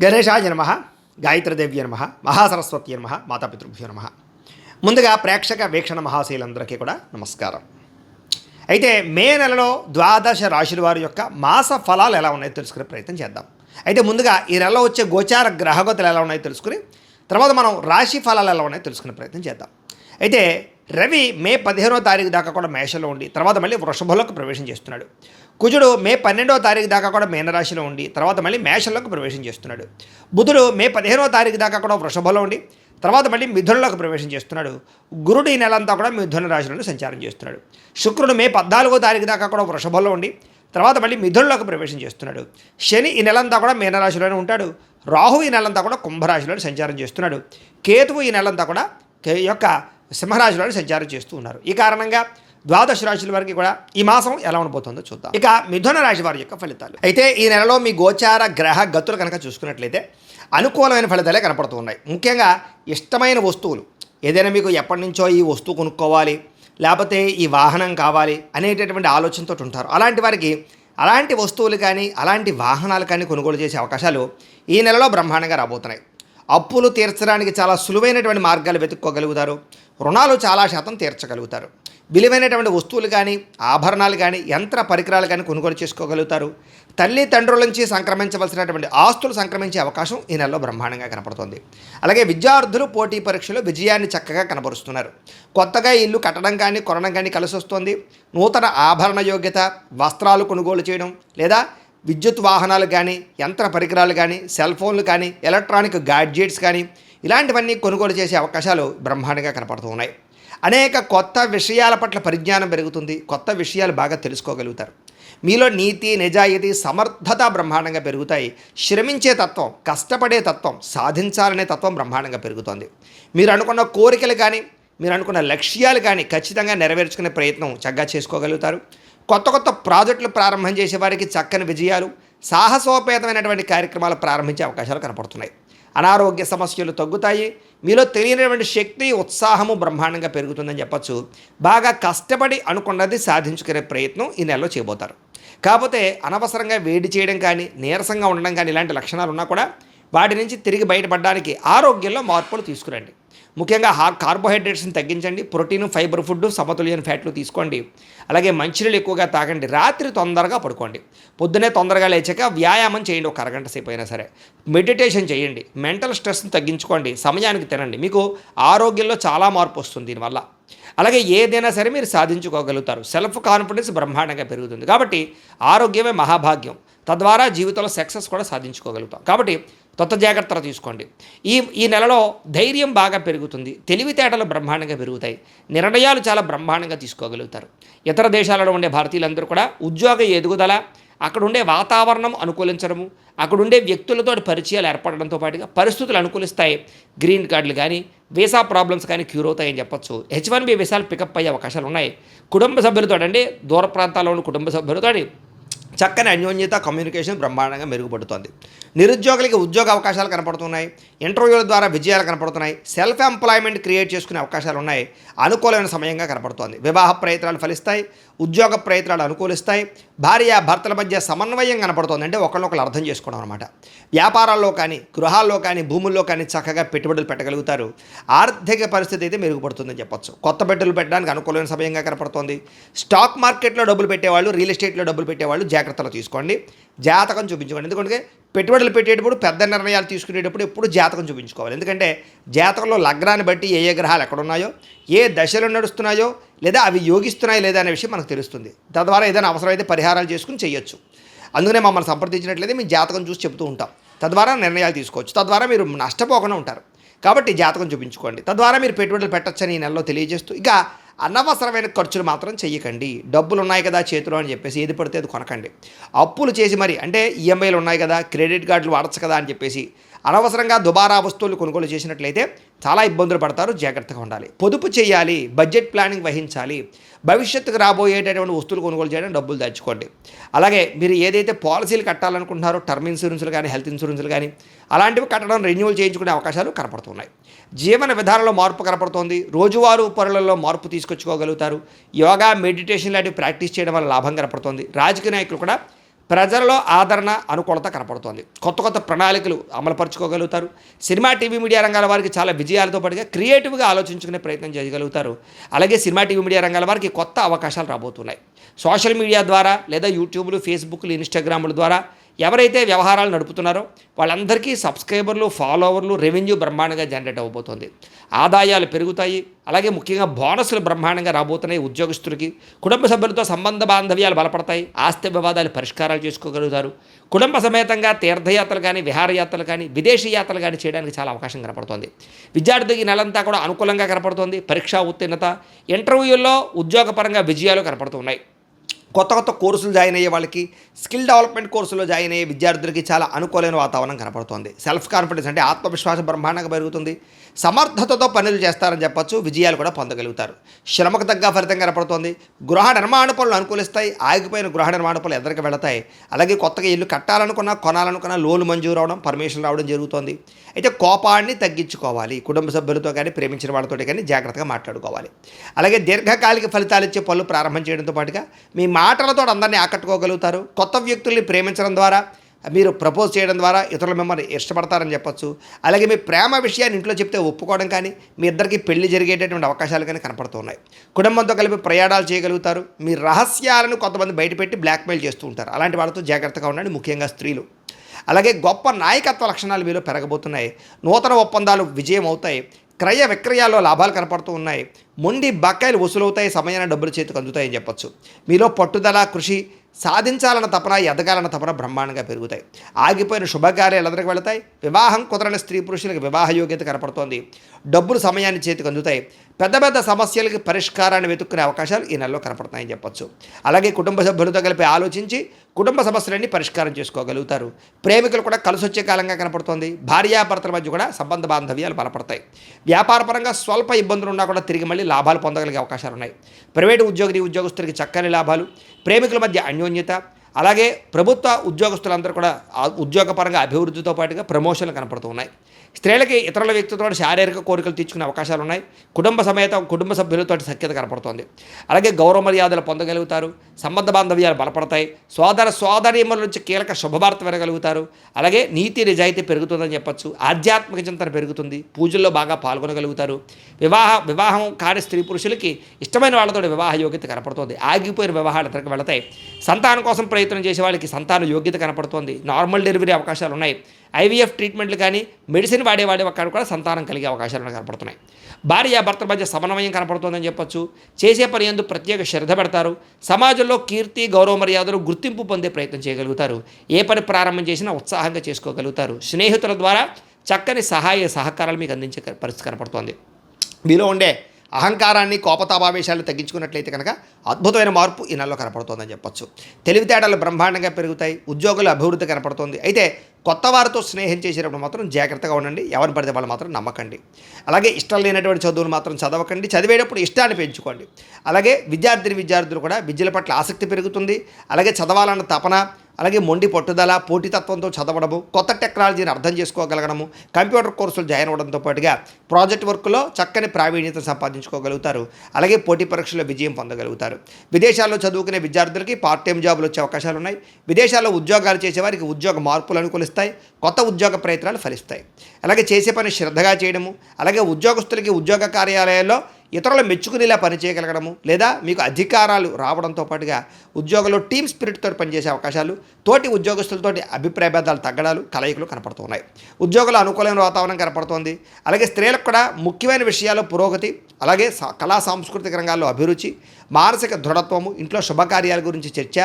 గణేశాయ నమ, గాయత్రీదేవ్య నమ, మహాసరస్వతి నమ, మాతాపితృభ్యో నమ. ముందుగా ప్రేక్షక వీక్షణ మహాశీలందరికీ కూడా నమస్కారం. అయితే మే నెలలో ద్వాదశ రాశుల వారి యొక్క మాస ఫలాలు ఎలా ఉన్నాయో తెలుసుకునే ప్రయత్నం చేద్దాం. అయితే ముందుగా ఈ నెలలో వచ్చే గోచార గ్రహగతులు ఎలా ఉన్నాయో తెలుసుకుని తర్వాత మనం రాశి ఫలాలు ఎలా ఉన్నాయో తెలుసుకునే ప్రయత్నం చేద్దాం. అయితే రవి మే 15వ తారీఖు దాకా కూడా మేషంలో ఉండి తర్వాత మళ్ళీ వృషభంలోకి ప్రవేశం చేస్తున్నాడు. కుజుడు మే 12వ తారీఖు దాకా కూడా మీనరాశిలో ఉండి తర్వాత మళ్ళీ మేషంలోకి ప్రవేశం చేస్తున్నాడు. బుధుడు మే 15వ తారీఖు దాకా కూడా వృషభంలో ఉండి తర్వాత మళ్ళీ మిథునంలోకి ప్రవేశం చేస్తున్నాడు. గురుడు ఈ నెలంతా కూడా మిథున రాశిలో సంచారం చేస్తున్నాడు. శుక్రుడు మే 14వ తారీఖు దాకా కూడా వృషభంలో ఉండి తర్వాత మళ్ళీ మిథునంలోకి ప్రవేశం చేస్తున్నాడు. శని ఈ నెలంతా కూడా మీనరాశిలోనే ఉంటాడు. రాహు ఈ నెలంతా కూడా కుంభరాశిలో సంచారం చేస్తున్నాడు. కేతువు ఈ నెలంతా కూడా యొక్క సింహరాశిలో సంచారం చేస్తూ ఉన్నారు. ఈ కారణంగా ద్వాదశ రాశుల వారికి కూడా ఈ మాసం ఎలా ఉండబోతుందో చూద్దాం. ఇక మిథున రాశి వారి యొక్క ఫలితాలు. అయితే ఈ నెలలో మీ గోచార గ్రహ గతులు కనుక చూసుకున్నట్లయితే అనుకూలమైన ఫలితాలే కనపడుతూ ఉన్నాయి. ముఖ్యంగా ఇష్టమైన వస్తువులు ఏదైనా మీకు ఎప్పటి నుంచో ఈ వస్తువు కొనుక్కోవాలి లేకపోతే ఈ వాహనం కావాలి అనేటటువంటి ఆలోచనతో ఉంటారు. అలాంటి వారికి అలాంటి వస్తువులు కానీ అలాంటి వాహనాలు కానీ కొనుగోలు చేసే అవకాశాలు ఈ నెలలో బ్రహ్మాండంగా రాబోతున్నాయి. అప్పులు తీర్చడానికి చాలా సులువైనటువంటి మార్గాలు వెతుక్కోగలుగుతారు. రుణాలు చాలా శాతం తీర్చగలుగుతారు. విలువైనటువంటి వస్తువులు కానీ ఆభరణాలు కానీ యంత్ర పరికరాలు కానీ కొనుగోలు చేసుకోగలుగుతారు. తల్లిదండ్రుల నుంచి సంక్రమించవలసినటువంటి ఆస్తులు సంక్రమించే అవకాశం ఈ నెలలో బ్రహ్మాండంగా కనపడుతుంది. అలాగే విద్యార్థులు పోటీ పరీక్షలో విజయాన్ని చక్కగా కనబరుస్తున్నారు. కొత్తగా ఇల్లు కట్టడం కానీ కొనడం కానీ కలిసి వస్తుంది. నూతన ఆభరణ యోగ్యత వస్త్రాలు కొనుగోలు చేయడం లేదా విద్యుత్ వాహనాలు కానీ యంత్ర పరికరాలు కానీ సెల్ ఫోన్లు కానీ ఎలక్ట్రానిక్ గ్యాడ్జెట్స్ కానీ ఇలాంటివన్నీ కొనుగోలు చేసే అవకాశాలు బ్రహ్మాండంగా కనపడుతూ ఉన్నాయి. అనేక కొత్త విషయాల పట్ల పరిజ్ఞానం పెరుగుతుంది. కొత్త విషయాలు బాగా తెలుసుకోగలుగుతారు. మీలో నీతి నిజాయితీ సమర్థత బ్రహ్మాండంగా పెరుగుతాయి. శ్రమించే తత్వం కష్టపడే తత్వం సాధించాలనే తత్వం బ్రహ్మాండంగా పెరుగుతుంది. మీరు అనుకున్న కోరికలు కానీ మీరు అనుకున్న లక్ష్యాలు కానీ ఖచ్చితంగా నెరవేర్చుకునే ప్రయత్నం చక్కగా చేసుకోగలుగుతారు. కొత్త కొత్త ప్రాజెక్టులు ప్రారంభం చేసే వారికి చక్కని విజయాలు సాహసోపేతమైనటువంటి కార్యక్రమాలు ప్రారంభించే అవకాశాలు కనపడుతున్నాయి. అనారోగ్య సమస్యలు తగ్గుతాయి. మీలో తెలియనటువంటి శక్తి ఉత్సాహము బ్రహ్మాండంగా పెరుగుతుందని చెప్పచ్చు. బాగా కష్టపడి అనుకున్నది సాధించుకునే ప్రయత్నం ఈ నెలలో చేయబోతారు. కాకపోతే అనవసరంగా వేడి చేయడం కానీ నీరసంగా ఉండడం కానీ ఇలాంటి లక్షణాలు ఉన్నా కూడా వాటి నుంచి తిరిగి బయటపడడానికి ఆరోగ్యంలో మార్పులు తీసుకురండి. ముఖ్యంగా కార్బోహైడ్రేట్స్ని తగ్గించండి. ప్రోటీన్ ఫైబర్ ఫుడ్ సమతుల్యమైన ఫ్యాట్లు తీసుకోండి. అలాగే మంచినీళ్ళు ఎక్కువగా తాగండి. రాత్రి తొందరగా పడుకోండి. పొద్దునే తొందరగా లేచాక వ్యాయామం చేయండి. ఒక అరగంట సేపు అయినా సరే మెడిటేషన్ చేయండి. మెంటల్ స్ట్రెస్ని తగ్గించుకోండి. సమయానికి తినండి. మీకు ఆరోగ్యంలో చాలా మార్పు వస్తుంది దీనివల్ల. అలాగే ఏదైనా సరే మీరు సాధించుకోగలుగుతారు. సెల్ఫ్ కాన్ఫిడెన్స్ బ్రహ్మాండంగా పెరుగుతుంది. కాబట్టి ఆరోగ్యమే మహాభాగ్యం. తద్వారా జీవితంలో సక్సెస్ కూడా సాధించుకోగలుగుతాం. కాబట్టి కొత్త జాగ్రత్తలు తీసుకోండి. ఈ నెలలో ధైర్యం బాగా పెరుగుతుంది. తెలివితేటలు బ్రహ్మాండంగా పెరుగుతాయి. నిర్ణయాలు చాలా బ్రహ్మాండంగా తీసుకోగలుగుతారు. ఇతర దేశాలలో ఉండే భారతీయులందరూ కూడా ఉద్యోగ ఎదుగుదల అక్కడ ఉండే వాతావరణం అనుకూలించడము అక్కడుండే వ్యక్తులతో పరిచయాలు ఏర్పడడంతో పాటుగా పరిస్థితులు అనుకూలిస్తాయి. గ్రీన్ కార్డులు కానీ వీసా ప్రాబ్లమ్స్ కానీ క్యూర్ అవుతాయని చెప్పొచ్చు. H1B వీసాలు పికప్ అయ్యే అవకాశాలు ఉన్నాయి. కుటుంబ సభ్యులతో అంటే దూర ప్రాంతాల్లో ఉన్న కుటుంబ సభ్యులతో చక్కని అన్యోన్యత కమ్యూనికేషన్ బ్రహ్మాండంగా మెరుగుపడుతుంది. నిరుద్యోగులకి ఉద్యోగ అవకాశాలు కనపడుతున్నాయి. ఇంటర్వ్యూల ద్వారా విజయాలు కనపడుతున్నాయి. సెల్ఫ్ ఎంప్లాయ్మెంట్ క్రియేట్ చేసుకునే అవకాశాలు ఉన్నాయి. అనుకూలమైన సమయంగా కనపడుతోంది. వివాహ ప్రయత్నాలు ఫలిస్తాయి. ఉద్యోగ ప్రయత్నాలు అనుకూలిస్తాయి. భార్య భర్తల మధ్య సమన్వయం కనపడుతుంది. అంటే ఒకరినొకరు అర్థం చేసుకోవడం అనమాట. వ్యాపారాల్లో కానీ గృహాల్లో కానీ భూముల్లో కానీ చక్కగా పెట్టుబడులు పెట్టగలుగుతారు. ఆర్థిక పరిస్థితి అయితే మెరుగుపడుతుందని చెప్పొచ్చు. కొత్త పెట్టుబడులు పెట్టడానికి అనుకూలమైన సమయంగా కనపడుతోంది. స్టాక్ మార్కెట్లో డబ్బులు పెట్టేవాళ్ళు రియల్ ఎస్టేట్లో డబ్బులు పెట్టేవాళ్ళు జాగ్రత్తలు తీసుకోండి. జాతకం చూపించుకోండి. ఎందుకంటే పెట్టుబడులు పెట్టేటప్పుడు పెద్ద నిర్ణయాలు తీసుకునేటప్పుడు ఎప్పుడు జాతకం చూపించుకోవాలి. ఎందుకంటే జాతకంలో లగ్నాన్ని బట్టి ఏ గ్రహాలు ఎక్కడున్నాయో ఏ దశలు నడుస్తున్నాయో లేదా అవి యోగిస్తున్నాయో లేదా అనే విషయం మనకు తెలుస్తుంది. తద్వారా ఏదైనా అవసరమైతే పరిహారాలు చేసుకుని చేయొచ్చు. అందుకనే మమ్మల్ని సంప్రదించినట్లయితే మీ జాతకం చూసి చెబుతూ ఉంటాం. తద్వారా నిర్ణయాలు తీసుకోవచ్చు. తద్వారా మీరు నష్టపోకుండా ఉంటారు. కాబట్టి జాతకం చూపించుకోండి. తద్వారా మీరు పెట్టుబడులు పెట్టచ్చని ఈ నెలలో తెలియజేస్తూ ఇక అనవసరమైన ఖర్చులు మాత్రం చెయ్యకండి. డబ్బులు ఉన్నాయి కదా చేతిలో అని చెప్పేసి ఏది పడితే అది కొనకండి. అప్పులు చేసి మరి అంటే ఈఎంఐలు ఉన్నాయి కదా క్రెడిట్ కార్డులు వాడచ్చు కదా అని చెప్పేసి అనవసరంగా దుబారా వస్తువులు కొనుగోలు చేసినట్లయితే చాలా ఇబ్బందులు పడతారు. జాగ్రత్తగా ఉండాలి. పొదుపు చేయాలి. బడ్జెట్ ప్లానింగ్ వహించాలి. భవిష్యత్తుకు రాబోయేటటువంటి వస్తువులు కొనుగోలు చేయడం డబ్బులు దాచుకోండి. అలాగే మీరు ఏదైతే పాలసీలు కట్టాలనుకుంటున్నారో టర్మ్ ఇన్సూరెన్స్లు కానీ హెల్త్ ఇన్సూరెన్స్లు కానీ అలాంటివి కట్టడం రెన్యూవల్ చేయించుకునే అవకాశాలు కనపడుతున్నాయి. జీవన విధానంలో మార్పు కనపడుతోంది. రోజువారు పనులలో మార్పు తీసుకొచ్చుకోగలుగుతారు. యోగా మెడిటేషన్ లాంటివి ప్రాక్టీస్ చేయడం వల్ల లాభం కనపడుతోంది. రాజకీయ నాయకులు కూడా ప్రజలలో ఆదరణ అనుకూలత కనపడుతోంది. కొత్త కొత్త ప్రణాళికలు అమలుపరుచుకోగలుగుతారు. సినిమా టీవీ మీడియా రంగాల వారికి చాలా విజయాలతో పాటుగా క్రియేటివ్గా ఆలోచించుకునే ప్రయత్నం చేయగలుగుతారు. అలాగే సినిమా టీవీ మీడియా రంగాల వారికి కొత్త అవకాశాలు రాబోతున్నాయి. సోషల్ మీడియా ద్వారా లేదా యూట్యూబ్లు, ఫేస్బుక్లు, ఇన్స్టాగ్రాముల ద్వారా ఎవరైతే వ్యవహారాలు నడుపుతున్నారో వాళ్ళందరికీ సబ్స్క్రైబర్లు, ఫాలోవర్లు, రెవెన్యూ బ్రహ్మాండంగా జనరేట్ అవ్వబోతోంది. ఆదాయాలు పెరుగుతాయి. అలాగే ముఖ్యంగా బోనస్లు బ్రహ్మాండంగా రాబోతున్నాయి. ఉద్యోగస్తులకి కుటుంబ సభ్యులతో సంబంధ బాంధవ్యాలు బలపడతాయి. ఆస్తి వివాదాలు పరిష్కారాలు చేసుకోగలుగుతారు. కుటుంబ సమేతంగా తీర్థయాత్రలు కానీ, విహారయాత్రలు కానీ, విదేశీ యాత్రలు కానీ చేయడానికి చాలా అవకాశం కనపడుతోంది. విద్యార్థికి నెలంతా కూడా అనుకూలంగా కనపడుతోంది. పరీక్షా ఉత్తీర్ణత, ఇంటర్వ్యూల్లో ఉద్యోగపరంగా విజయాలు కనపడుతున్నాయి. కొత్త కొత్త కోర్సులు జాయిన్ అయ్యే వాళ్ళకి, స్కిల్ డెవలప్మెంట్ కోర్సులో జాయిన్ అయ్యే విద్యార్థులకి చాలా అనుకూలమైన వాతావరణం కనపడుతోంది. సెల్ఫ్ కాన్ఫిడెన్స్ అంటే ఆత్మవిశ్వాసం బ్రహ్మాండంగా పెరుగుతుంది. సమర్థతతో పనులు చేస్తారని చెప్పొచ్చు. విజయాలు కూడా పొందగలుగుతారు. శ్రమకు తగ్గ ఫలితం కనపడుతోంది. గృహ నిర్మాణ పనులు అనుకూలిస్తాయి. ఆగిపోయిన గృహ నిర్మాణ పనులు ఎదురుకు వెళతాయి. అలాగే కొత్తగా ఇల్లు కట్టాలనుకున్నా, కొనాలనుకున్నా లోన్లు మంజూరు అవడం, పర్మిషన్ రావడం జరుగుతోంది. అయితే కోపాన్ని తగ్గించుకోవాలి. కుటుంబ సభ్యులతో కానీ, ప్రేమించిన వాళ్ళతో కానీ జాగ్రత్తగా మాట్లాడుకోవాలి. అలాగే దీర్ఘకాలిక ఫలితాలు ఇచ్చే పనులు ప్రారంభం చేయడంతో పాటుగా మీ మాటలతో అందరినీ ఆకట్టుకోగలుగుతారు. కొత్త వ్యక్తుల్ని ప్రేమించడం ద్వారా, మీరు ప్రపోజ్ చేయడం ద్వారా ఇతరులు మిమ్మల్ని ఇష్టపడతారని చెప్పొచ్చు. అలాగే మీ ప్రేమ విషయాన్ని ఇంట్లో చెప్తే ఒప్పుకోవడం కానీ, మీ ఇద్దరికి పెళ్లి జరిగేటటువంటి అవకాశాలు కానీ కనపడుతున్నాయి. కుటుంబంతో కలిపి ప్రయాణాలు చేయగలుగుతారు. మీ రహస్యాలను కొంతమంది బయటపెట్టి బ్లాక్మెయిల్ చేస్తూ ఉంటారు. అలాంటి వాళ్ళతో జాగ్రత్తగా ఉండండి, ముఖ్యంగా స్త్రీలు. అలాగే గొప్ప నాయకత్వ లక్షణాలు మీలో పెరగబోతున్నాయి. నూతన ఒప్పందాలు విజయం అవుతాయి. క్రయ విక్రయాల్లో లాభాలు కనపడుతూ ఉన్నాయి. మొండి బకాయిలు వసూలవుతాయి. సమయాన్ని డబ్బులు చేతికి అందుతాయని చెప్పొచ్చు. మీలో పట్టుదల, కృషి, సాధించాలన్న తపన, ఎదగాలన్న తపన బ్రహ్మాండంగా పెరుగుతాయి. ఆగిపోయిన శుభకార్యాలు ఎదురుకు వెళతాయి. వివాహం కుదరని స్త్రీ పురుషులకు వివాహ యోగ్యత కనపడుతోంది. డబ్బులు సమయాన్ని చేతికి అందుతాయి. పెద్ద పెద్ద సమస్యలకి పరిష్కారాన్ని వెతుక్కునే అవకాశాలు ఈ నెలలో కనపడుతున్నాయని చెప్పొచ్చు. అలాగే కుటుంబ సభ్యులతో కలిపి ఆలోచించి కుటుంబ సమస్యలన్నీ పరిష్కారం చేసుకోగలుగుతారు. ప్రేమికులు కూడా కలిసి వచ్చే కాలంగా కనపడుతోంది. భార్యాభర్తల మధ్య కూడా సంబంధ బాంధవ్యాలు బలపడతాయి. వ్యాపారపరంగా స్వల్ప ఇబ్బందులు ఉన్నా కూడా తిరిగి మళ్ళీ లాభాలు పొందగలిగే అవకాశాలు ఉన్నాయి. ప్రైవేటు ఉద్యోగస్తులకి చక్కని లాభాలు, ప్రేమికుల మధ్య అన్యోన్యత, అలాగే ప్రభుత్వ ఉద్యోగస్తులందరూ కూడా ఉద్యోగపరంగా అభివృద్ధితో పాటుగా ప్రమోషన్లు కనపడుతూ ఉన్నాయి. స్త్రీలకి ఇతరుల వ్యక్తితో శారీరక కోరికలు తీర్చుకునే అవకాశాలు ఉన్నాయి. కుటుంబ సభ్యులతో సఖ్యత కనపడుతోంది. అలాగే గౌరవ మర్యాదలు పొందగలుగుతారు. సంబంధ బాంధవ్యాలు బలపడతాయి. సోదరీమణుల నుంచి కీలక శుభవార్త వినగలుగుతారు. అలాగే నీతి నిజాయితీ పెరుగుతుందని చెప్పొచ్చు. ఆధ్యాత్మిక చింతన పెరుగుతుంది. పూజల్లో బాగా పాల్గొనగలుగుతారు. వివాహం కాని స్త్రీ పురుషులకి ఇష్టమైన వాళ్ళతో వివాహ యోగ్యత కనపడుతుంది. ఆగిపోయిన వివాహాలు ఇతరకు వెళతాయి. సంతానం కోసం ప్రయత్నం చేసే వాళ్ళకి సంతాన యోగ్యత కనపడుతోంది. నార్మల్ డెలివరీ అవకాశాలు ఉన్నాయి. ఐవీఎఫ్ ట్రీట్మెంట్లు కానీ, మెడిసిన్ వాడే అక్కడ కూడా సంతానం కలిగే అవకాశాలు కనపడుతున్నాయి. భార్యాభర్తల మధ్య సమన్వయం కనపడుతోందని చెప్పొచ్చు. చేసే పని యందు ప్రత్యేక శ్రద్ధ పెడతారు. సమాజంలో కీర్తి, గౌరవ మర్యాదలు, గుర్తింపు పొందే ప్రయత్నం చేయగలుగుతారు. ఏ పని ప్రారంభం చేసినా ఉత్సాహంగా చేసుకోగలుగుతారు. స్నేహితుల ద్వారా చక్కని సహకారాలు మీకు అందించే పరిస్థితి కనపడుతోంది. మీలో ఉండే అహంకారాన్ని, కోపతాపావేశాలు తగ్గించుకున్నట్లయితే కనుక అద్భుతమైన మార్పు ఈ నెలలో కనపడుతోందని చెప్పొచ్చు. తెలివితేటలు బ్రహ్మాండంగా పెరుగుతాయి. ఉద్యోగుల అభివృద్ధి కనపడుతోంది. అయితే కొత్త వారితో స్నేహం చేసేటప్పుడు మాత్రం జాగ్రత్తగా ఉండండి. ఎవరిని పడితే వాళ్ళు మాత్రం నమ్మకండి. అలాగే ఇష్టం లేనటువంటి చదువులు మాత్రం చదవకండి. చదివేటప్పుడు ఇష్టాన్ని పెంచుకోండి. అలాగే విద్యార్థులు కూడా విద్యల పట్ల ఆసక్తి పెరుగుతుంది. అలాగే చదవాలన్న తపన, అలాగే మొండి పట్టుదల, పోటీతత్వంతో చదవడము, కొత్త టెక్నాలజీని అర్థం చేసుకోగలగడము, కంప్యూటర్ కోర్సులు జాయిన్ అవ్వడంతో పాటుగా ప్రాజెక్ట్ వర్క్లో చక్కని ప్రావీణ్యతను సంపాదించుకోగలుగుతారు. అలాగే పోటీ పరీక్షల్లో విజయం పొందగలుగుతారు. విదేశాల్లో చదువుకునే విద్యార్థులకి పార్ట్ టైం జాబులు వచ్చే అవకాశాలు ఉన్నాయి. విదేశాల్లో ఉద్యోగాలు చేసేవారికి ఉద్యోగ మార్పులు అనుకూలిస్తాయి. కొత్త ఉద్యోగ ప్రయత్నాలు ఫలిస్తాయి. అలాగే చేసే పని శ్రద్ధగా చేయడము, అలాగే ఉద్యోగస్తులకి ఉద్యోగ కార్యాలయాల్లో ఇతరులు మెచ్చుకునేలా పనిచేయగలగడము, లేదా మీకు అధికారాలు రావడంతో పాటుగా ఉద్యోగంలో టీమ్ స్పిరిట్తో పనిచేసే అవకాశాలు, తోటి ఉద్యోగస్తులతోటి అభిప్రాయ భేదాలు తగ్గడాలు, కలయికలు కనపడుతున్నాయి. ఉద్యోగుల అనుకూలమైన వాతావరణం కనపడుతోంది. అలాగే స్త్రీలకు కూడా ముఖ్యమైన విషయాల్లో పురోగతి, అలాగే కళా సాంస్కృతిక రంగాల్లో అభిరుచి, మానసిక దృఢత్వము, ఇంట్లో శుభకార్యాల గురించి చర్చ,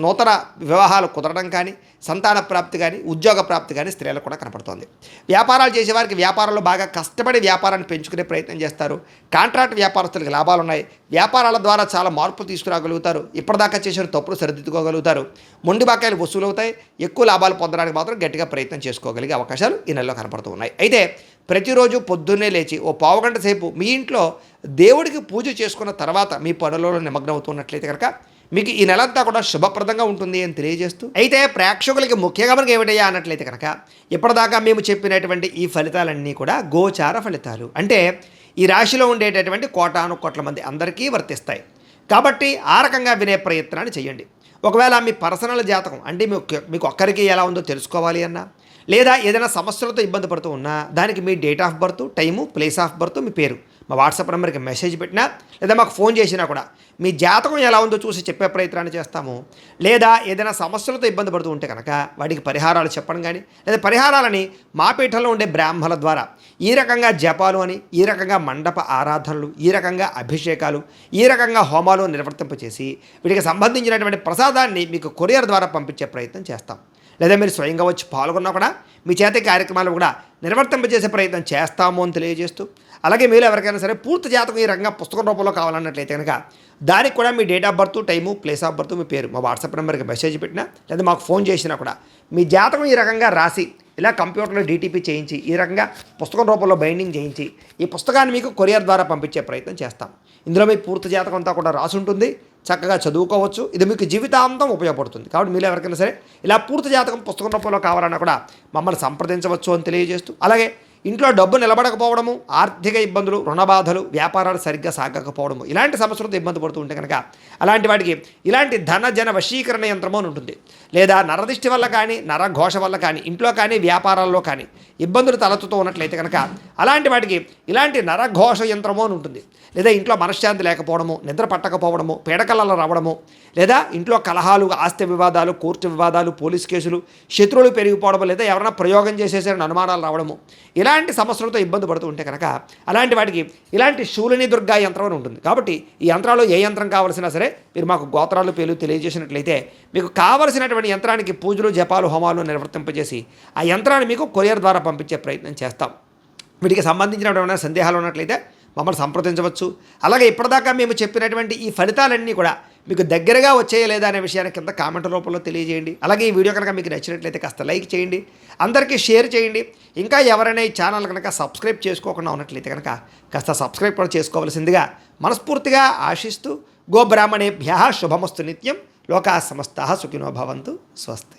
నూతన వివాహాలు కుదరడం కానీ, సంతాన ప్రాప్తి కానీ, ఉద్యోగ ప్రాప్తి కానీ స్త్రీలకు కూడా కనపడుతోంది. వ్యాపారాలు చేసేవారికి వ్యాపారంలో బాగా కష్టపడి వ్యాపారాన్ని పెంచుకునే ప్రయత్నం చేస్తారు. కాంట్రాక్ట్ వ్యాపారస్తులకు లాభాలు ఉన్నాయి. వ్యాపారాల ద్వారా చాలా మార్పు తీసుకురాగలుగుతారు. ఇప్పటిదాకా చేసిన తప్పులు సరిదిద్దుకోగలుగుతారు. మొండి బకాయిలు వసూలవుతాయి. ఎక్కువ లాభాలు పొందడానికి మాత్రం గట్టిగా ప్రయత్నం చేసుకోగలిగే అవకాశాలు ఈ నెలలో కనపడుతూ ఉన్నాయి. అయితే ప్రతిరోజు పొద్దున్నే లేచి ఓ పావుగంట సేపు మీ ఇంట్లో దేవుడికి పూజ చేసుకున్న తర్వాత మీ పనులలో నిమగ్నం అవుతున్నట్లయితే కనుక మీకు ఈ నెలంతా కూడా శుభప్రదంగా ఉంటుంది అని తెలియజేస్తూ, అయితే ప్రేక్షకులకి ముఖ్యంగా మనకి ఏమిటయ్యా అన్నట్లయితే కనుక ఇప్పటిదాకా మేము చెప్పినటువంటి ఈ ఫలితాలన్నీ కూడా గోచార ఫలితాలు. అంటే ఈ రాశిలో ఉండేటటువంటి కోటాను కోట్ల మంది అందరికీ వర్తిస్తాయి. కాబట్టి ఆ రకంగా వినే ప్రయత్నాన్ని చేయండి. ఒకవేళ మీ పర్సనల్ జాతకం అంటే మీకు ఒక్కరికి ఎలా ఉందో తెలుసుకోవాలి అన్నా, లేదా ఏదైనా సమస్యలతో ఇబ్బంది పడుతూ ఉన్నా దానికి మీ date of birth, time, place of birth, మీ పేరు మా వాట్సాప్ నెంబర్కి మెసేజ్ పెట్టినా లేదా మాకు ఫోన్ చేసినా కూడా మీ జాతకం ఎలా ఉందో చూసి చెప్పే ప్రయత్నాన్ని చేస్తాము. లేదా ఏదైనా సమస్యలతో ఇబ్బంది పడుతూ ఉంటే కనుక వాటికి పరిహారాలు చెప్పడం కానీ, లేదా పరిహారాలని మా పీఠంలో ఉండే బ్రాహ్మణుల ద్వారా ఈ రకంగా జపాలు అని, ఈ రకంగా మండప ఆరాధనలు, ఈ రకంగా అభిషేకాలు, ఈ రకంగా హోమాలు నిర్వర్తింపచేసి వీటికి సంబంధించినటువంటి ప్రసాదాన్ని మీకు కొరియర్ ద్వారా పంపించే ప్రయత్నం చేస్తాం. లేదా మీరు స్వయంగా వచ్చి పాల్గొన్నా కూడా మీ చేత కార్యక్రమాలు కూడా నిర్వర్తింపజేసే ప్రయత్నం చేస్తాము అని తెలియజేస్తూ, అలాగే మీరు ఎవరికైనా సరే పూర్తి జాతకం ఈ రకంగా పుస్తకం రూపంలో కావాలన్నట్లయితే కనుక దానికి కూడా మీ date of birth, time, place of birth, మీ పేరు మా వాట్సాప్ నెంబర్కి మెసేజ్ పెట్టినా లేదా మాకు ఫోన్ చేసినా కూడా మీ జాతకం ఈ రకంగా రాసి ఇలా కంప్యూటర్లో డీటీపీ చేయించి ఈ రకంగా పుస్తకం రూపంలో బైండింగ్ చేయించి ఈ పుస్తకాన్ని మీకు కొరియర్ ద్వారా పంపించే ప్రయత్నం చేస్తాం. ఇందులో మీ పూర్తి జాతకం అంతా కూడా రాసి ఉంటుంది, చక్కగా చదువుకోవచ్చు. ఇది మీకు జీవితాంతం ఉపయోగపడుతుంది. కాబట్టి మీరు ఎవరికైనా సరే ఇలా పూర్తి జాతకం పుస్తకం రూపంలో కావాలన్నా కూడా మమ్మల్ని సంప్రదించవచ్చు అని తెలియజేస్తూ, అలాగే ఇంట్లో డబ్బు నిలబడకపోవడము, ఆర్థిక ఇబ్బందులు, రుణ బాధలు, వ్యాపారాలు సరిగ్గా సాగకపోవడము, ఇలాంటి సమస్యలతో ఇబ్బంది పడుతూ ఉంటే కనుక అలాంటి వాటికి ఇలాంటి ధన జన వశీకరణ యంత్రము అని ఉంటుంది. లేదా నరదిష్టి వల్ల కానీ, నరఘోష వల్ల కానీ, ఇంట్లో కానీ వ్యాపారాల్లో కానీ ఇబ్బందులు తలెత్తుతూ ఉన్నట్లయితే కనుక అలాంటి వాటికి ఇలాంటి నరఘోష యంత్రము అని ఉంటుంది. లేదా ఇంట్లో మనశ్శాంతి లేకపోవడము, నిద్ర పట్టకపోవడము, పీడకలలు రావడము, లేదా ఇంట్లో కలహాలు, ఆస్తి వివాదాలు, కోర్టు వివాదాలు, పోలీస్ కేసులు, శత్రువులు పెరిగిపోవడము, లేదా ఎవరైనా ప్రయోగం చేసేసారని అనుమానాలు రావడము, ఇలాంటి సమస్యలతో ఇబ్బంది పడుతూ ఉంటే కనుక అలాంటి వాటికి ఇలాంటి శూలిని దుర్గా యంత్రం అని ఉంటుంది. కాబట్టి ఈ యంత్రాలు ఏ యంత్రం కావాల్సినా సరే మీరు మాకు గోత్రాలు పేర్లు తెలియజేసినట్లయితే మీకు కావలసినటువంటి యంత్రానికి పూజలు, జపాలు, హోమాలు నిర్వర్తింపజేసి ఆ యంత్రాన్ని మీకు కొరియర్ ద్వారా పంపించే ప్రయత్నం చేస్తాం. వీటికి సంబంధించినటువంటి సందేహాలు ఉన్నట్లయితే మమ్మల్ని సంప్రదించవచ్చు. అలాగే ఇప్పటిదాకా మేము చెప్పినటువంటి ఈ ఫలితాలన్నీ కూడా మీకు దగ్గరగా వచ్చాయా లేదా అనే విషయాన్ని కింద కామెంట్ రూపంలో తెలియజేయండి. అలాగే ఈ వీడియో కనుక మీకు నచ్చినట్లయితే కాస్త లైక్ చేయండి, అందరికీ షేర్ చేయండి. ఇంకా ఎవరైనా ఈ ఛానల్ కనుక సబ్స్క్రైబ్ చేసుకోకుండా ఉన్నట్లయితే కనుక కాస్త సబ్స్క్రైబ్ కూడా చేసుకోవాల్సిందిగా మనస్ఫూర్తిగా ఆశిస్తూ, గోబ్రాహ్మణేభ్యః శుభమస్తు నిత్యం, లోకాః సమస్తాః సుఖినో భవంతు. స్వస్తి.